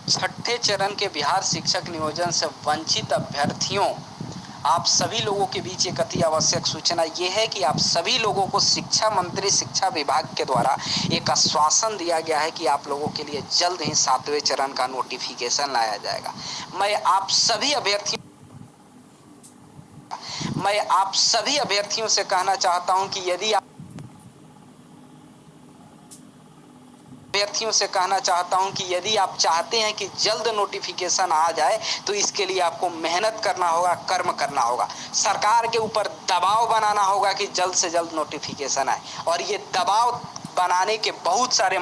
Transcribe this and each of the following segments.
छठे चरण के बिहार शिक्षक नियोजन से वंचित अभ्यर्थियों, आप सभी लोगों के बीच एक अति आवश्यक सूचना ये है कि आप सभी लोगों को शिक्षा मंत्री शिक्षा विभाग के द्वारा एक आश्वासन दिया गया है कि आप लोगों के लिए जल्द ही 7वें चरण का नोटिफिकेशन लाया जाएगा। मैं आप सभी अभ्यर्थियों से कहना चाहता हूं कि यदि आप चाहते हैं कि जल्द नोटिफिकेशन आ जाए तो इसके लिए आपको मेहनत करना होगा, कर्म करना होगा, सरकार के ऊपर दबाव बनाना होगा कि जल्द से जल्द नोटिफिकेशन आए। और ये दबाव बनाने के बहुत सारे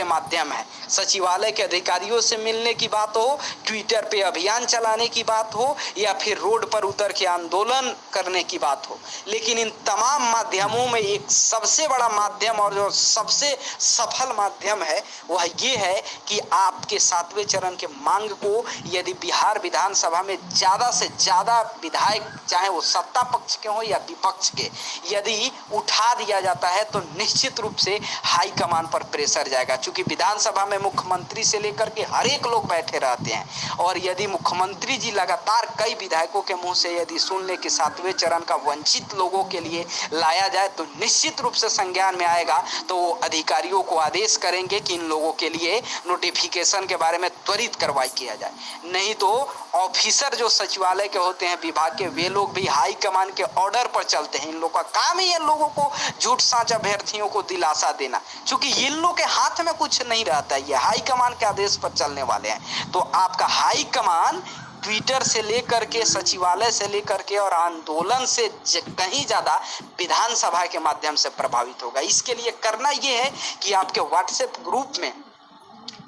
माध्यम हैं। सचिवालय के अधिकारियों से मिलने की बात हो, ट्विटर पे अभियान चलाने की बात हो, या फिर रोड पर उतर के आंदोलन करने की बात हो, लेकिन इन तमाम माध्यमों में एक सबसे बड़ा माध्यम और जो सबसे सफल माध्यम है वह ये है कि आपके 7वें चरण के मांग को यदि बिहार विधानसभा में ज़्यादा से ज़्यादा विधायक, चाहे वो सत्ता पक्ष के हो या विपक्ष के, यदि उठा दिया जाता है तो निश्चित रूप से हाईकमान पर प्रेशर जाएगा। चूंकि विधानसभा में मुख्यमंत्री से लेकर के हर एक लोग बैठे रहते हैं, और यदि मुख्यमंत्री जी लगातार कई विधायकों के मुंह से यदि सुन ले कि 7वें चरण का वंचित लोगों के लिए लाया जाए तो निश्चित रूप से संज्ञान में आएगा, तो वो अधिकारियों को आदेश करेंगे कि इन लोगों के लिए नोटिफिकेशन के बारे में त्वरित कार्रवाई किया जाए। नहीं तो ऑफिसर जो सचिवालय के होते हैं, विभाग के, वे लोग भी हाई कमान के ऑर्डर पर चलते हैं। इन लोगों का काम ही है लोगों को झूठ साँच अभ्यर्थियों को दिलासा देना, क्योंकि इन लोगों के हाथ में कुछ नहीं रहता है, ये हाई कमान के आदेश पर चलने वाले हैं। तो आपका हाई कमान ट्विटर से लेकर के, सचिवालय से लेकर के और आंदोलन से कहीं ज़्यादा विधानसभा के माध्यम से प्रभावित होगा। इसके लिए करना ये है कि आपके व्हाट्सएप ग्रुप में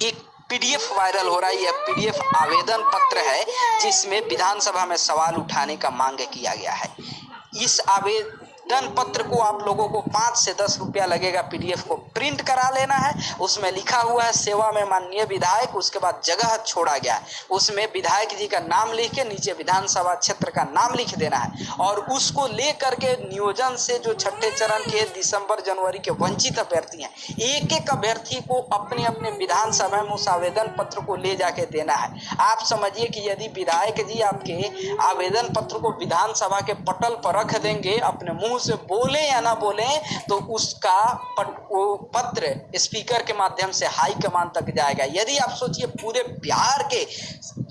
एक पीडीएफ वायरल हो रहा है। यह पीडीएफ आवेदन पत्र है जिसमें विधानसभा में सवाल उठाने का मांग किया गया है। इस आवेदन पत्र को आप लोगों को 5 से 10 रुपया लगेगा पीडीएफ को प्रिंट करा लेना है। उसमें लिखा हुआ है सेवा में माननीय विधायक, उसके बाद जगह छोड़ा गया है, उसमें विधायक जी का नाम लिख के नीचे विधानसभा क्षेत्र का नाम लिख देना है, और उसको ले करके नियोजन से जो छठे चरण के दिसंबर जनवरी के वंचित अभ्यर्थी हैं, एक एक अभ्यर्थी को अपने अपने विधानसभा में उस आवेदन पत्र को ले जाके देना है। आप समझिए कि यदि विधायक जी आपके आवेदन पत्र को विधानसभा के पटल पर रख देंगे, अपने मुंह से बोले या ना बोले, तो उसका पत्र स्पीकर के माध्यम से हाई कमान तक जाएगा। यदि आप सोचिए पूरे बिहार के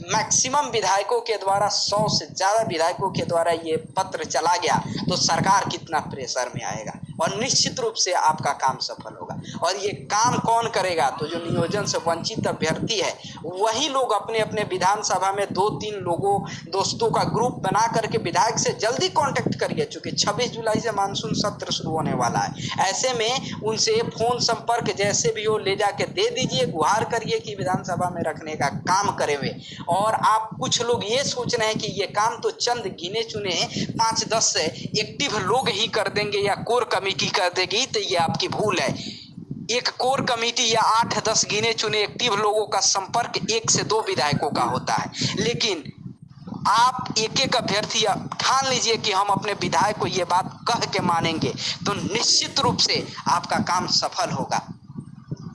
मैक्सिमम विधायकों के द्वारा, 100 से ज़्यादा विधायकों के द्वारा ये पत्र चला गया तो सरकार कितना प्रेशर में आएगा, और निश्चित रूप से आपका काम सफल होगा। और ये काम कौन करेगा? तो जो नियोजन से वंचित अभ्यर्थी है वही लोग अपने अपने विधानसभा में 2-3 दोस्तों का ग्रुप बना करके विधायक से जल्दी कांटेक्ट करिए, चूँकि 26 जुलाई से मानसून सत्र शुरू होने वाला है। ऐसे में उनसे फोन संपर्क जैसे भी हो ले जाके दे दीजिए, गुहार करिए कि विधानसभा में रखने का काम करे हुए। और आप कुछ लोग ये सोच रहे हैं कि ये काम तो चंद गिने चुने 5-10 एक्टिव लोग ही कर देंगे या कोर कमेटी कर देगी, तो ये आपकी भूल है। एक कोर कमेटी या 8-10 गिने चुने एक्टिव लोगों का संपर्क 1 से 2 विधायकों का होता है, लेकिन आप एक एक अभ्यर्थी ठान लीजिए कि हम अपने विधायक को ये बात कह के मानेंगे, तो निश्चित रूप से आपका काम सफल होगा।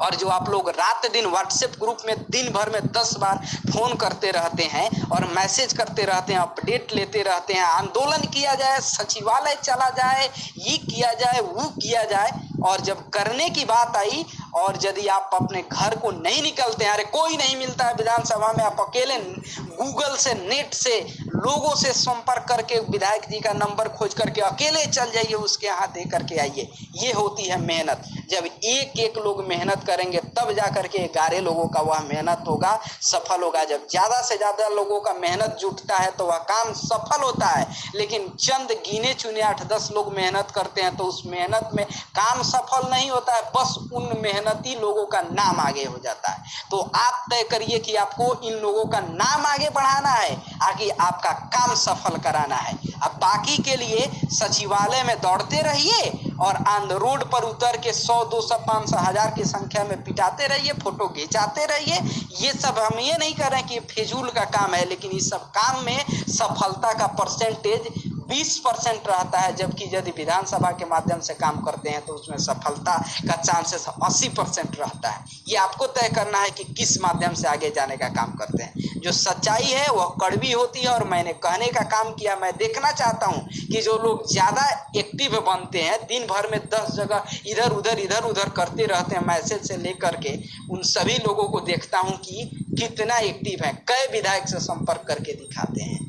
और जो आप लोग रात दिन व्हाट्सएप ग्रुप में दिन भर में 10 बार फोन करते रहते हैं और मैसेज करते रहते हैं, अपडेट लेते रहते हैं, आंदोलन किया जाए, सचिवालय चला जाए, ये किया जाए, वो किया जाए, और जब करने की बात आई और यदि आप अपने घर को नहीं निकलते हैं, अरे कोई नहीं मिलता है विधानसभा में, आप अकेले गूगल से, नेट से लोगों से संपर्क करके विधायक जी का नंबर खोज करके अकेले चल जाइए, उसके यहाँ दे करके आइए। ये होती है मेहनत। जब एक एक लोग मेहनत करेंगे तब जा करके 11 लोगों का वह मेहनत होगा, सफल होगा। जब ज़्यादा से ज़्यादा लोगों का मेहनत जुटता है तो वह काम सफल होता है, लेकिन चंद गिने चुने 8-10 लोग मेहनत करते हैं तो उस मेहनत में काम सफल नहीं होता है, बस उन मेहनती लोगों का नाम आगे हो जाता है। तो आप तय करिए कि आपको इन लोगों का नाम आगे बढ़ाना है, आगे आपका काम सफल कराना है। अब बाकी के लिए सचिवालय में दौड़ते रहिए और ऑन रोड पर उतर के 100, 200, 500, 1000 की संख्या में पिटाते रहिए, फोटो खिंचाते रहिए। ये सब हम ये नहीं कर रहे हैं कि ये फिजूल का काम है, लेकिन इस सब काम में सफलता का परसेंटेज 20% रहता है, जबकि यदि विधानसभा के माध्यम से काम करते हैं तो उसमें सफलता का चांसेस 80% रहता है। ये आपको तय करना है कि किस माध्यम से आगे जाने का काम करते हैं। जो सच्चाई है वह कड़वी होती है और मैंने कहने का काम किया। मैं देखना चाहता हूं कि जो लोग ज़्यादा एक्टिव बनते हैं, दिन भर में 10 जगह इधर उधर करते रहते हैं मैसेज से लेकर के, उन सभी लोगों को देखता हूं कि कितना एक्टिव है, कई विधायक से संपर्क करके दिखाते हैं।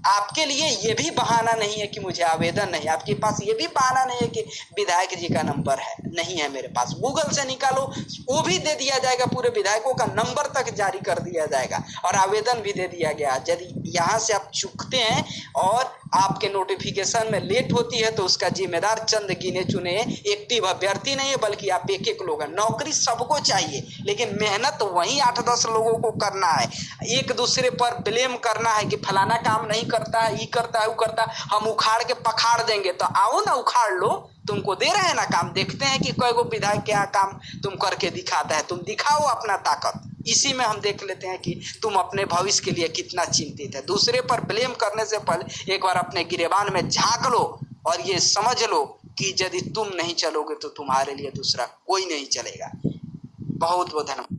आपके लिए ये भी बहाना नहीं है कि मुझे आवेदन नहीं, आपके पास ये भी बहाना नहीं है कि विधायक जी का नंबर है, नहीं है मेरे पास। गूगल से निकालो, वो भी दे दिया जाएगा, पूरे विधायकों का नंबर तक जारी कर दिया जाएगा और आवेदन भी दे दिया गया। यदि यहाँ से आप चूकते हैं और आपके नोटिफिकेशन में लेट होती है तो उसका जिम्मेदार चंद गिने चुने एक्टिव अभ्यर्थी नहीं है, बल्कि आप एक लोग हैं। नौकरी सबको चाहिए, लेकिन मेहनत वही 8-10 लोगों को करना है। एक दूसरे पर ब्लेम करना है कि फलाना काम नहीं करता है, ये करता है, वो करता है, हम उखाड़ के पखाड़ देंगे। तो आओ ना, उखाड़ लो, तुमको दे रहे हैं ना काम। देखते हैं कि कोई को विधायक क्या काम तुम करके दिखाता है, तुम दिखाओ अपना ताकत। इसी में हम देख लेते हैं कि तुम अपने भविष्य के लिए कितना चिंतित है। दूसरे पर ब्लेम करने से पहले एक बार अपने गिरेबान में झांक लो और ये समझ लो कि यदि तुम नहीं चलोगे तो तुम्हारे लिए दूसरा कोई नहीं चलेगा। बहुत बहुत धन्यवाद।